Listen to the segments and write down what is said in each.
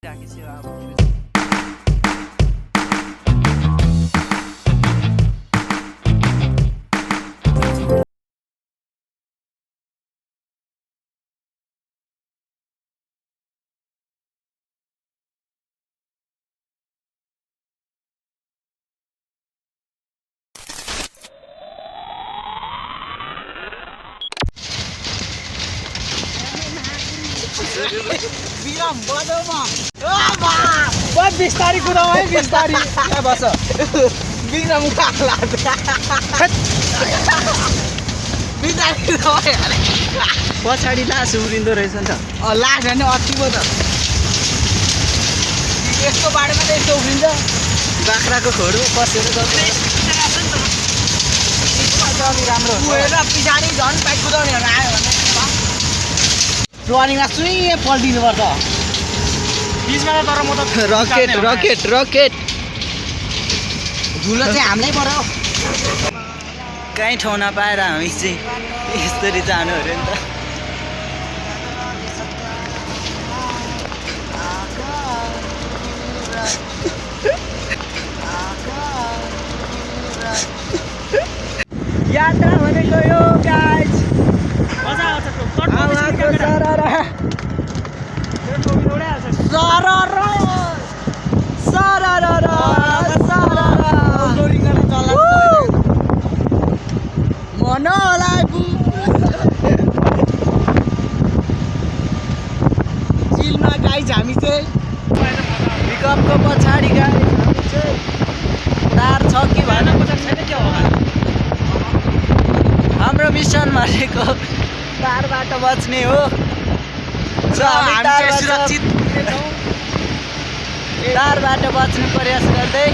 राखेछु अब बिराम बजाउमा बहुत बिस्तारी कुदाऊ है बिस्तारी यहाँ बस बिराम काला बिस्तारी कुदाऊ है पछाडि लास उम्रिँदो रहेछ नि त लास भने अति पो त यस्तो बाटोमा त यस्तो उफ्रिन्छ बाख्राको खोडो बसेर राम्रो गएर पछाडि झन् बाइक कुदाउनेहरू आयो भने रनिङमा सुई पल्टिनुपर्छ बिचमा तर म त रकेट रकेट रकेट धुलो चाहिँ हामीलाई पर्यो कहीँ ठाउँ नपाएर हामी चाहिँ यसरी जानु अरे नि त यात्रा भनेको यो गाइज आवाजको सररा मनलाई चिलमा गाइज हामी चाहिँ पिकअपको पछाडि गाडी हामी चाहिँ तार छ कि भएन हाम्रो मिसन भनेको तारबाट बच्ने हो तारबाट बच्ने प्रयास गर्दै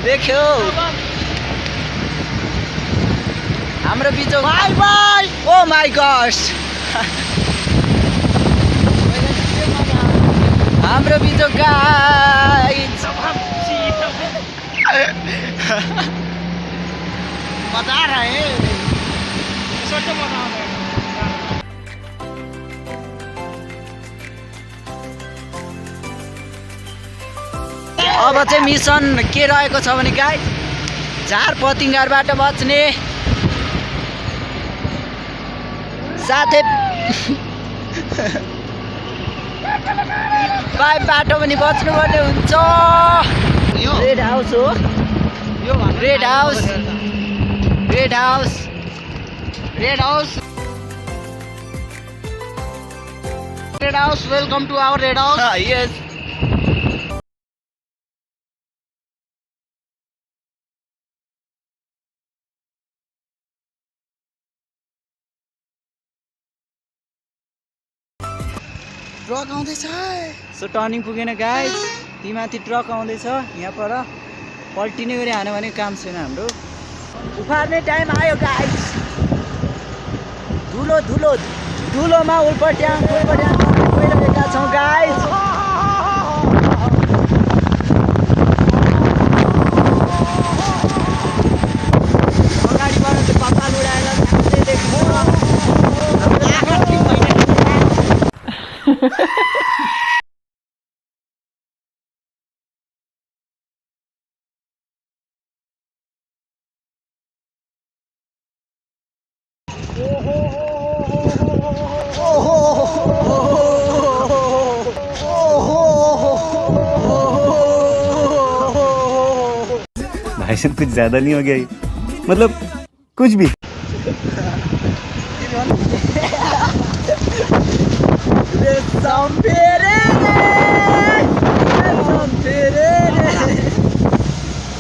देख्यो हाम्रो बिचो bye bye oh my god हाम्रो बिचो गाइज बता रहे अब चाहिँ मिसन के रहेको छ भने गाइज झार पतिङ्गारबाट बच्ने साथै पाइपबाट पनि बच्नुपर्ने हुन्छ रेड हाउस हो red house red house red house red house welcome to our red house यस ट्रक आउँदैछ सो टर्निङ पुगेन गाइज ती माथि ट्रक आउँदैछ यहाँ पर पल्टिने गरी हान्यो भने काम छैन हाम्रो उफार्ने टाइम आयो गाइज धुलो धुलो धुलोमा उल्पट्याङ गइरहेका छौँ गाइज अगाडिबाट चाहिँ कपाल उडाएर जाँदै देख्नु भाई साहब कुछ ज्यादा नहीं हो गया ये? मतलब कुछ भी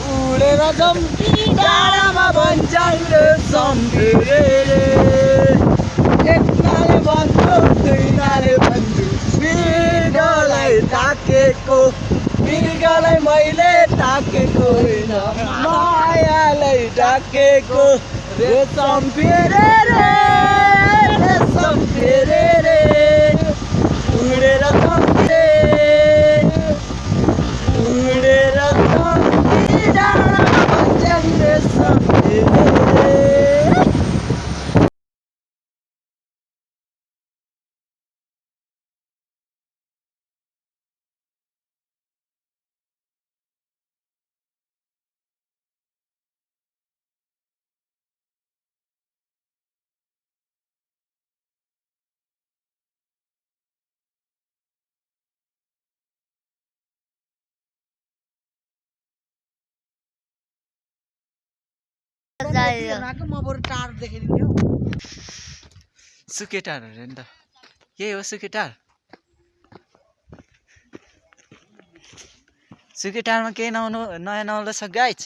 उडेर जम्पी डाँडामा भन्छन् रे सम्फेरे रे एकनाले भन्छु दुईनाले भन्छु मृगलाई ताकेको मृगलाई मैले ताकेको होइन मायालाई ताकेको रे सम्फेरे रे सम्फेरे रे उडेर जम्पी उडेर जम्पी डाँडामा भन्छन् रे सम्फेरे म बरु टाढो देखाइदिन्छु हौ। सुकेटार अरे नि त यही हो सुकेटार सुकेटारमा केही नयाँ नआउँदैछ गाइज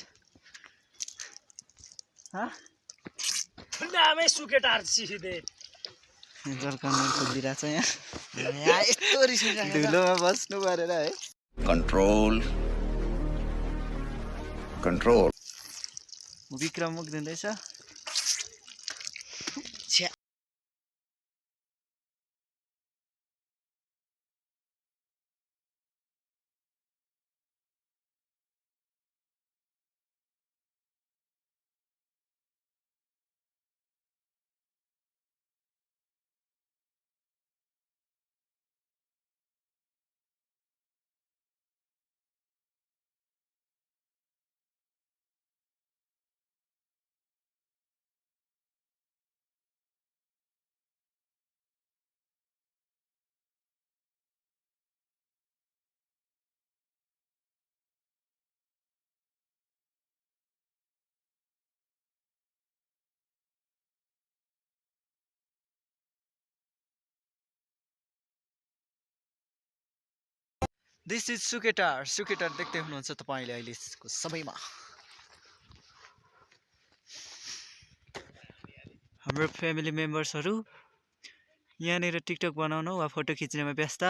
नामै सुकेटार सिधे जर्काउनु खोजिरहेको छ यहाँ यहाँ यस्तो रिस उठिरहेको छ। धुलोमा बस्नु परेर है कंट्रोल कंट्रोल विक्रम मुख दिँदैछ छ्या। दिस इज सुकेटार देख्दै हुनुहुन्छ तपाईँले अहिलेको समयमा हाम्रो फ्यामिली मेम्बर्सहरू यहाँनिर टिकटक बनाउन वा फोटो खिच्नेमा व्यस्त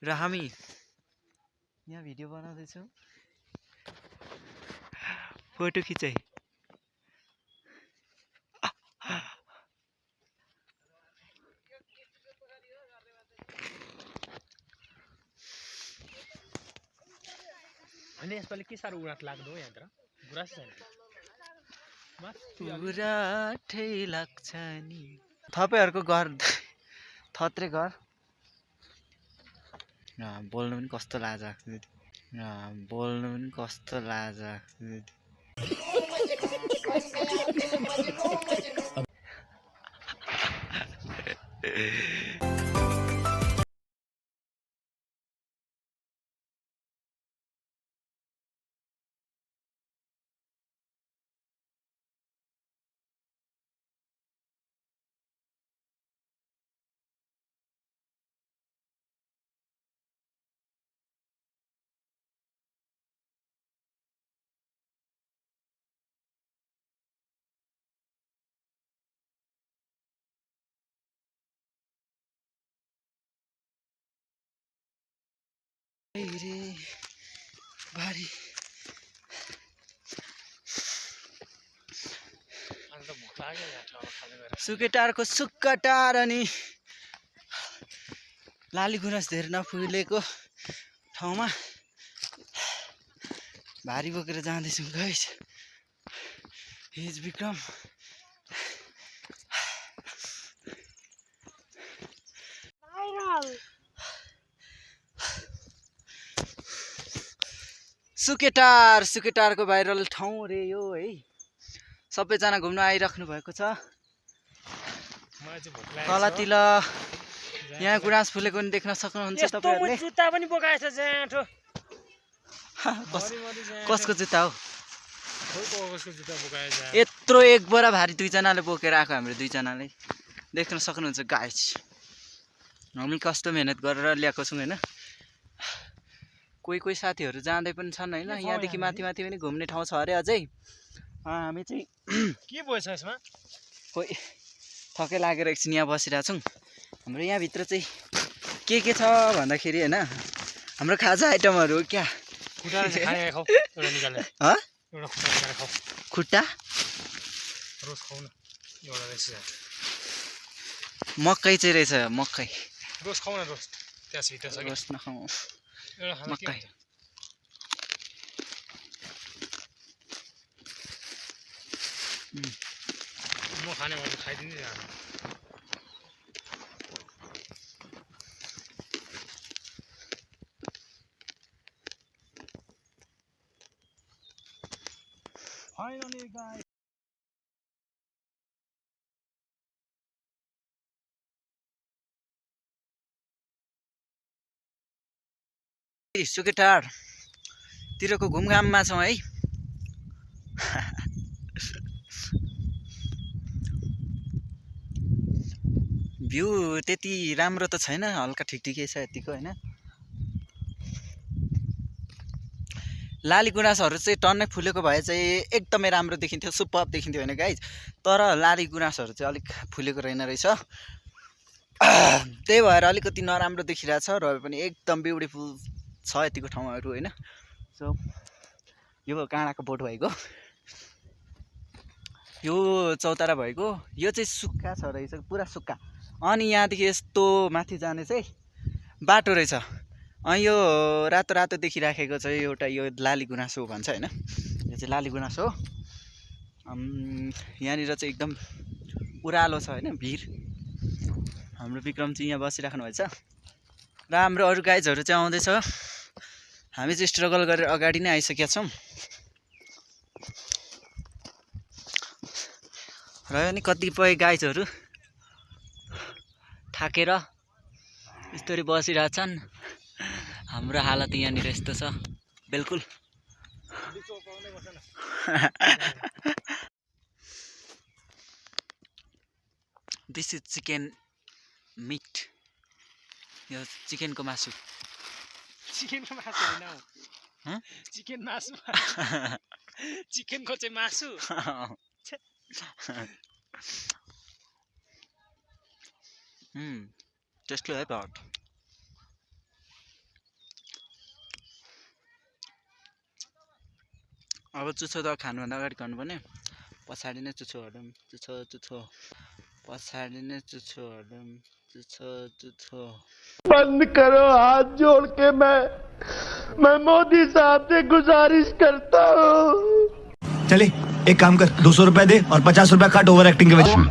र हामी यहाँ भिडियो बनाउँदैछौँ फोटो खिचाइ अनि यसपालि के साह्रो उडाट लाग्दो हो यहाँतिर गुराँस छैन उराठै लाग्छ नि तपाईँहरूको घर थत्रे घर बोल्नु पनि कस्तो लाज रे भारी सुकेटारको सुक्काटार अनि लाली गुराँस धेरै नफुलेको ठाउँमा भारी बोकेर जाँदैछौँ गाइस हिज विक्रम सुकेटारको भाइरल ठाउँ रे यो है सबैजना घुम्न आइराख्नु भएको छ तलतिर यहाँ गुराँस फुलेको पनि देख्न सक्नुहुन्छ तपाईहरुले जुत्ता पनि बोकाएछ ज्याठो कसको जुत्ता हो कसको जुत्ता बोकाएछ यत्रो एक बोरा भारी दुईजनाले बोकेर आएको हाम्रो दुईजनाले देख्न सक्नुहुन्छ गाइस हामी कस्तो मेहनत गरेर ल्याएको छौँ हैन कोही साथीहरू जाँदै पनि छन् हैन यहाँदेखि माथि पनि घुम्ने ठाउँ छ अरे अझै हामी चाहिँ के भएछ यसमा खोइ थकै लागेर एकछिन यहाँ बसिरहेको छौँ हाम्रो यहाँ भित्र चाहिँ के छ भन्दाखेरि हैन हाम्रो खाजा आइटमहरू क्या खुट्टा खाने खाऊ एउटा निकालेर एउटा खुट्टा निकालेर खाऊ खुट्टा रोज खाऊ न एउटा रहेछ मकै चाहिँ रहेछ मकै रोज खाऊ न रोज त्यस भित्र छ रोज नखाऊ एउटा खाना मकै म खाने भने खाइदिनु जानु Finally, guys. सुकेटार तिरको घुमघाममा छौँ है भ्यू त्यति राम्रो त छैन, हल्का ठिकठिकै छ यतिको होइन। लाली गुराँसहरू चाहिँ टन्नै फुलेको भए चाहिँ एकदमै राम्रो देखिन्थ्यो, सुपर्ब देखिन्थ्यो होइन गाइज। तर लाली गुराँसहरू चाहिँ अलिक फुलेको रहेन रहेछ, त्यही भएर अलिकति नराम्रो देखिरहेछ। र पनि एकदम ब्युटिफुल छ यतिको ठाउँहरू होइन। सो यो काँडाको बोट भएको, यो चौतारा भएको, यो चाहिँ सुक्खा छ रहेछ, पुरा सुक्खा। अनि यहाँदेखि यस्तो माथि जाने चाहिँ बाटो रहेछ। अनि यो रातो रातो देखिराखेको चाहिँ एउटा यो लाली गुराँस हो भन्छ होइन, यो चाहिँ लाली गुराँस हो। यहाँनिर चाहिँ एकदम उरालो छ होइन, भिर। हाम्रो विक्रम चाहिँ यहाँ बसिराख्नु भएछ र हाम्रो अरू गाइजहरू चाहिँ आउँदैछ। हामी चाहिँ स्ट्रगल गरेर अगाडि नै आइसकेका छौँ। र नि कतिपय गाइजहरू थाकेर यस्तरी बसिरहेछन्। हाम्रो हालत यहाँनिर यस्तो छ बिल्कुल। दिस इज चिकन मिट, यो चिकनको मासु। चिकनको मासु होइन हौ, चिकन मासु। चिकनको चाहिँ मासु। टेस्टली है बहुत। अब चुच्चो त खानुभन्दा अगाडि गर्नुपर्ने, पछाडि नै चुच्चो हरौँ, चुच्चो पछाडि नै चुच्चो हरौँ, चुच्चो। बंद करो हाथ जोड़ के मैं मोदी साहब से गुजारिश करता हूँ। चले एक काम कर, 200 रुपए दे और 50 रुपए काट ओवर एक्टिंग के वजह।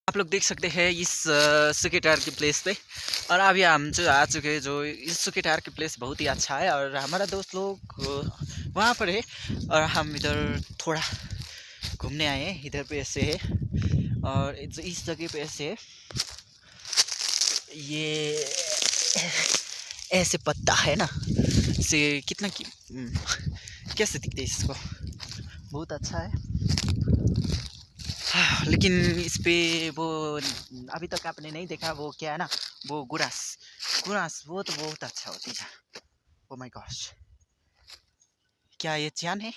आप लोग देख सकते हैं इस सुकेटार की प्लेस पे, और अभी हम जो आ चुके हैं, जो इस सुकेटार की प्लेस बहुत ही अच्छा है। और हमारा दोस्त लोग वहाँ पर है और हम इधर थोड़ा घूमने आए हैं। इधर पे ऐसे है और इस जगह पे ऐसे है, ये ऐसे पत्ता है ना, से कितना कैसे दिखते है इसको, बहुत अच्छा है। लेकिन इस पे वो अभी तक आपने नहीं देखा, वो क्या है ना, वो गुरांस वो तो बहुत अच्छा होती है। ओ माय गॉश, क्या ये चैन है?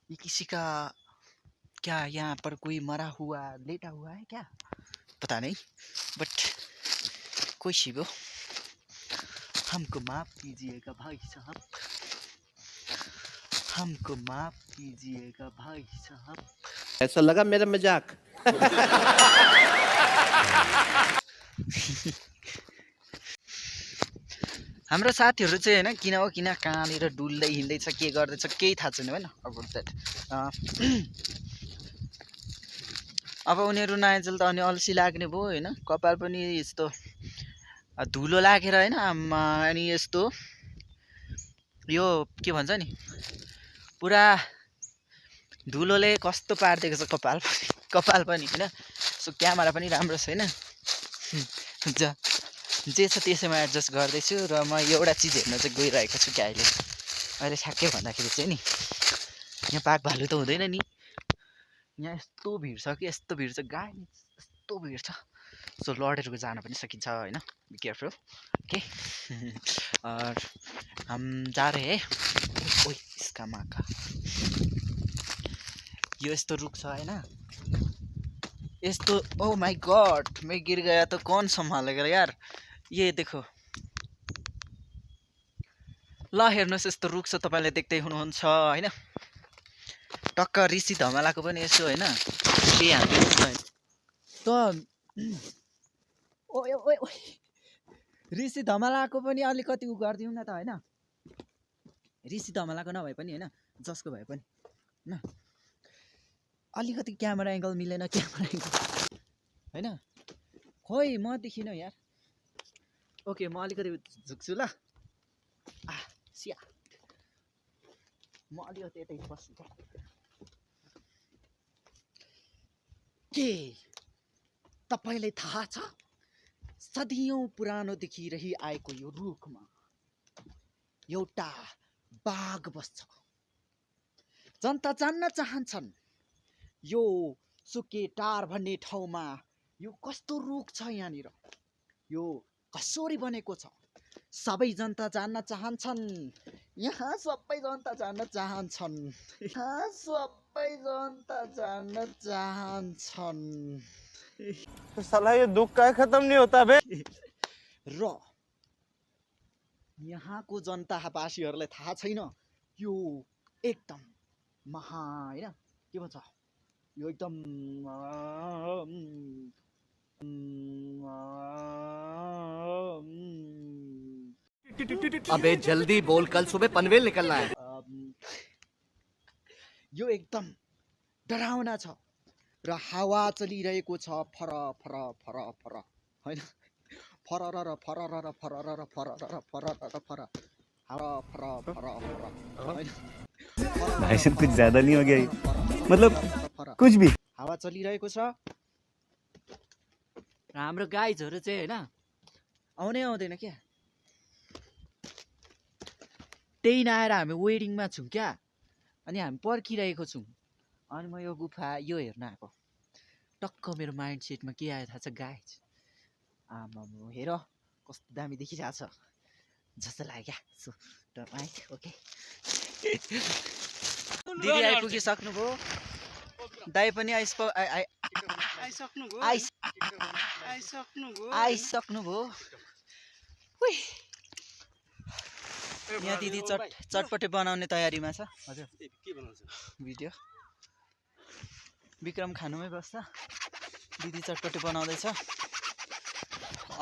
ये किसी का क्या, यहाँ पर कोई मरा हुआ लेटा हुआ है क्या, पता नहीं, बट कोई सी वो, हमको माफ कीजिएगा भाई साहब, हमको माफ कीजिएगा भाई साहब। ऐसा लगा मेरा मजाक। हाम्रो साथीहरू चाहिँ होइन किन हो किन कहाँनिर डुल्दै हिँड्दैछ, के गर्दैछ केही थाहा छैन होइन। अब उनीहरू नआइन्जेल त अनि अल्छी लाग्ने भयो होइन, कपाल पनि यस्तो धुलो लागेर होइन। अनि यस्तो यो के भन्छ नि, पुरा धुलोले कस्तो पारिदिएको छ कपाल पनि होइन। सो क्यामेरा पनि राम्रो छैन, जे छ त्यसैमा एडजस्ट गर्दैछु। र म एउटा चिज हेर्न चाहिँ गइरहेको छु क्या अहिले ठ्याक्कै भन्दाखेरि चाहिँ नि, यहाँ बाघ भालु त हुँदैन नि, यहाँ यस्तो भिड छ कि यस्तो भिड छ, गाडी यस्तो भिड छ। सो लडेर जान पनि सकिन्छ होइन, बी केयरफुल ओके। और हम जा रहे हैं, ओए इसका माँ का, यो यस्तो रुख छ होइन, यस्तो। ओ माय गॉड, मैं गिर गया तो कौन संभालेगा यार, ये देखो ल हेर्नुहोस् यस्तो रुख छ, तपाईँले देख्दै हुनुहुन्छ होइन। टक्क ऋषि धमलाको पनि यसो होइन के हान्दै त ओ ऋषि धमलाको पनि अलिकति उ गरिदिउँ न त होइन। ऋषि धमलाको नभए पनि होइन, जसको भए पनि होइन, अलिकति क्यामेरा एङ्गल मिलेन, क्यामेरा एङ्गल होइन। खोइ म देखिनँ यार, ओके म अलिकति झुक्छु ल सिया म अलिकति यतै बस्छु के तपाईलाई थाहा छ सदियौं पुरानोदेखि रहिआएको यो रुखमा एउटा बाघ बस्छ जनता जान्न चाहन्छन् यो सुकेटार भन्ने ठाउँमा यो कस्तो रुख छ यहाँनिर यो कसरी बनेको छ सबै जनता जान्न चाहन्छन् यहाँ सबै जनता जान्न चाहन्छन् साला ये दुख का खत्म नहीं होता बे र यहाँको जनतावासीहरूलाई थाहा छैन यो एकदम होइन के भन्छ यो एकदम अबे जल्दी बोल, कल सुबह पनवेल निकलना है। यो एकदम डरावना छ र हावा चलिरहेको छ फर फर फर फर होइन फरर र फरर र फरर र फरर र फरर र फर हावा फर फर फर होइन भाई साहब कुछ ज्यादा नहीं हो गया ये? मतलब कुछ भी हावा चलिरहेको छ र हाम्रो गाइजहरू चाहिँ होइन आउनै आउँदैन क्या त्यही नआएर हामी वेडिङमा छौँ क्या अनि हामी पर्खिरहेको छौँ अनि म यो गुफा यो हेर्न आएको टक्क मेरो माइन्ड सेटमा के आयो थाहा छ गाइज आमा हेर कस्तो दामी देखिरहेछ जस्तो लाग्यो क्या सो राइट ओके दिदी आइपुगिसक्नुभयो दाइ पनि आइसक्नुभयो यहाँ दिदी चटपटे बनाउने तयारीमा छ हजुर भिडियो विक्रम खानुमै बस्छ दिदी चटपटे बनाउँदैछ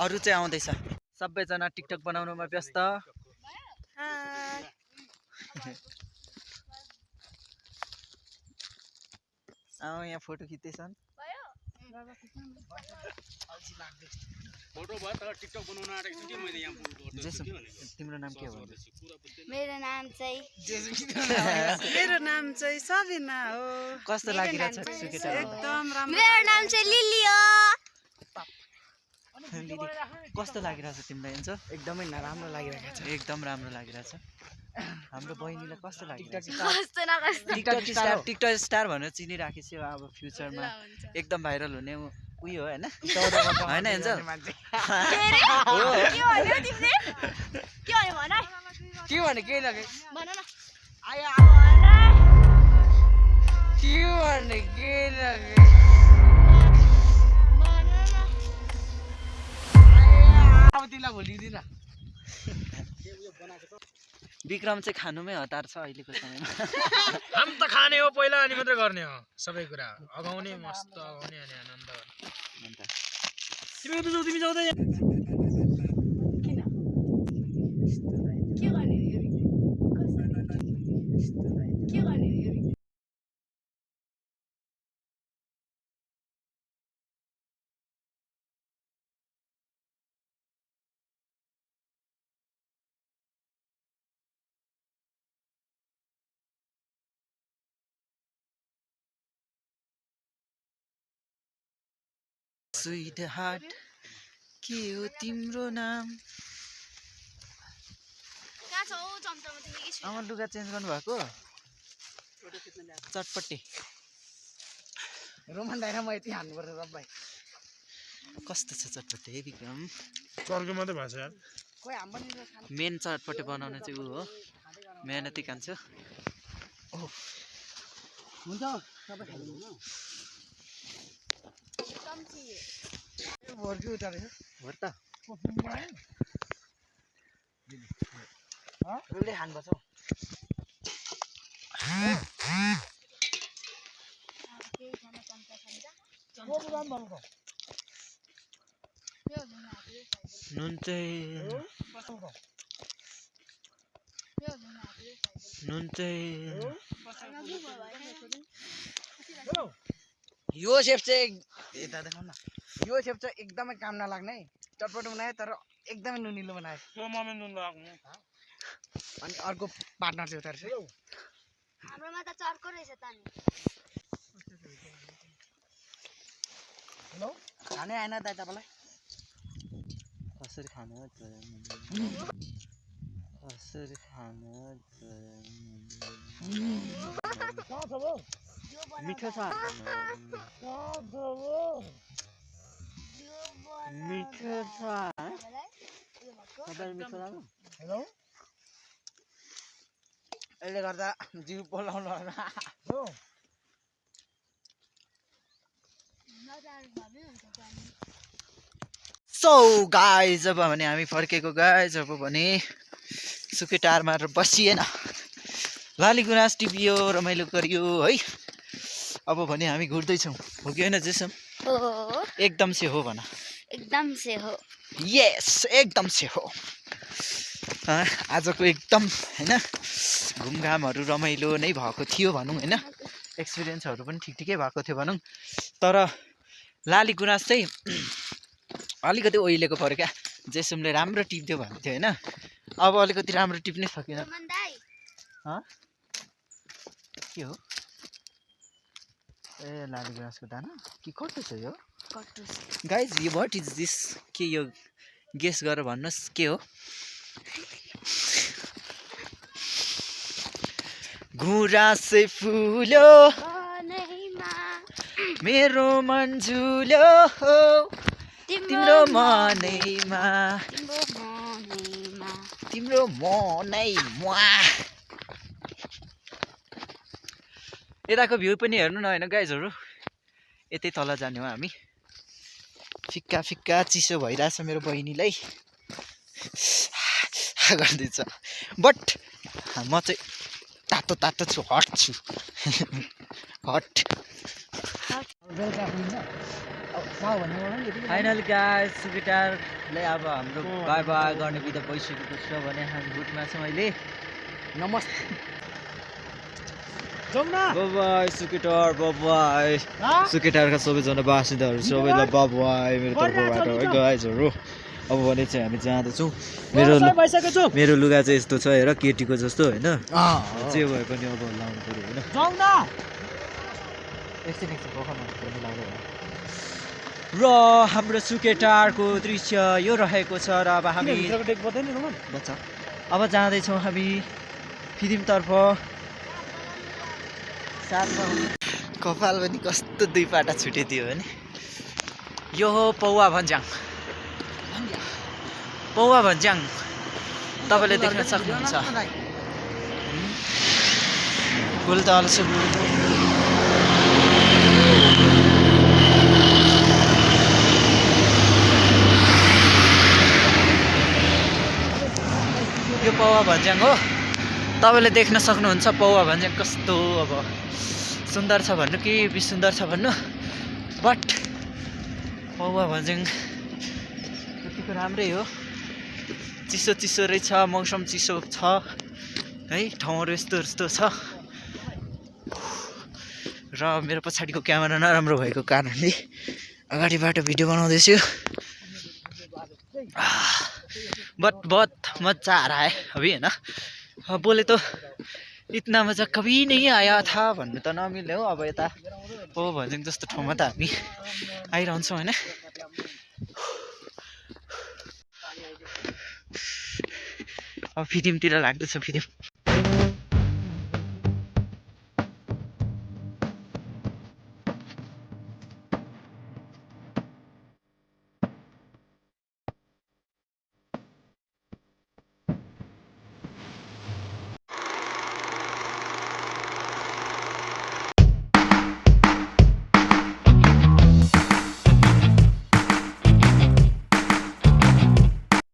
अरू चाहिँ आउँदैछ सबैजना टिकटक बनाउनुमा व्यस्त यहाँ फोटो खिच्दैछन् तिम्रो नाम के हो मेरो नाम चाहिँ सबिना हो कस्तो लागिरहेछ सुकेटार एकदम राम्रो मेरो नाम चाहिँ लिली हो दिदी कस्तो लागिरहेछ तिमीलाई हुन्छ एकदमै राम्रो लागिरहेको छ एकदम राम्रो लागिरहेछ हाम्रो बहिनीलाई कस्तो लागिरहेछ कस्तो न कस्तो टिकटक स्टार भनेर चिनिराखेको छु अब फ्युचरमा एकदम भाइरल हुने उयो हो होइन होइन एन्जल के भन्यो तिमीले के भन्यो भन के भने केही लगे भन न के भने केही लगे अब तिमीलाई भोलिदिन विक्रम चाहिँ खानुमै हतार छ अहिलेको समयमा हम त खाने हो पहिला अनि मात्रै गर्ने हो सबै कुरा अगाउने मस्त अगाउने अनि आनन्द गर्ने तिमी उता जाऊ तिमी जाऊ त के गर्ने यो के गर्ने यो स्वीट हार्ट के हो तिम्रो नाम कहाँ छौ चम्चामा तिमी के आमा लुगा चेन्ज गर्नु भएको चटपटे रोमन दाइरा म यति हान्नुपर्छ सबै कस्तो छ चटपटे विक्रम चर्को मात्रै भएको छ यार खोइ हाम्रो नि मेन चटपटे बनाउने चाहिँ ऊ हो मेहनती कान्छ हुन्छ सबै खाइदिनु चम्ची भर्की उतारेछ हो त रुले खानुपर्छ नुन चाहिँ यो सेप चाहिँ यता देखाउन न यो सेप चाहिँ एकदमै काम नलाग्ने है चटपट बनाए तर एकदमै नुनिलो बनायो यो मम्मी नुन लगाएको अनि अर्को पार्टनर चाहिँ उता रहेछ हाम्रोमा त चर्को रहेछ त नि खानै आएन दाइ तपाईँलाई कसरी खानु कसरी खानु मिठो छ मिठो छ तपाईँ मिठो लाग्यो यसले गर्दा जिउ बोलाउनु होला सो गाइज अब भने हामी फर्केको गाइज अब भने सुकेटारमा बसिएन लाली गुराँस टिपियो रमाइलो गरियो है अब भने हामी घुर्दैछौँ हो कि होइन जेसम हो एकदम से हो भन एकदम से हो यस एकदम से हो आजको एकदम होइन घुमघामहरू रमाइलो नै भएको थियो भनौँ होइन एक्सपिरियन्सहरू पनि ठिक ठिकै भएको थियो भनौँ तर लाली गुराँस चाहिँ अलिकति ओइलेको पऱ्यो क्या जेसुमले राम्रो टिप्थ्यो भन्थ्यो होइन अब अलिकति राम्रो टिप्नै सकिन के हो ए लाली गुराँसको दाना कि कट्टु छ यो गाइज यो वाट इज दिस के यो गेस गरेर भन्नुहोस् के हो गुराँसै फुल्यो मेरो मन झुल्यो तिम्रो मनैमा तिम्रो मनैमा यताको भ्यू पनि हेर्नु न होइन गाइजहरू यतै तल जाने हो हामी फिक्का फिक्का चिसो भइरहेछ मेरो बहिनीलाई गर्दैछ बट म चाहिँ तातो तातो छु हट छु हट फाइनल गाइस सुकेटारले अब हाम्रो बाई बाई गर्ने बिदा भइसकेको छ भने हामी बुटमा छौँ अहिले नमस्ते बाई सुकेटार बाई सुकेटारका सबैजना बासिन्दाहरू सबैलाई बाई मेरो तर्फबाट है गाइजहरू अब भने चाहिँ हामी जाँदैछौँ मेरो लुगा चाहिँ यस्तो छ हेर केटीको जस्तो होइन जे भए पनि अब लाउनु पऱ्यो होइन एकछिन र हाम्रो सुकेटारको दृश्य यो रहेको छ र अब हामी अब जाँदैछौँ हामी फिल्मतर्फ साथमा कपाल पनि कस्तो दुई पाटा छुटिदियो भने यो हो पौवा भन्ज्याङ तपाईँले देख्न सक्नुहुन्छ फुल त अल्सो यो पौवा भन्ज्याङ हो तपाईँले देख्न सक्नुहुन्छ पौवा भन्ज्याङ कस्तो अब सुन्दर छ भन्नु कि विसुन्दर छ भन्नु बट पौवा भन्ज्याङ त्यतिको राम्रै हो चिसो चिसो रहेछ मौसम चिसो छ है ठाउँहरू यस्तो यस्तो छ र मेरो पछाडिको क्यामेरा नराम्रो भएको कारणले अगाडिबाट भिडियो बनाउँदैछु बट बहुत मजा आ रहा है अभी है ना बोले तो इतना मजा कभी नहीं आया था भन्नु त नमिल्ने हो अब यता पौवा भन्ज्याङ जस्तो ठाउँमा त हामी आइरहन्छौँ होइन अब फिल्मतिर लाग्दैछ फिल्म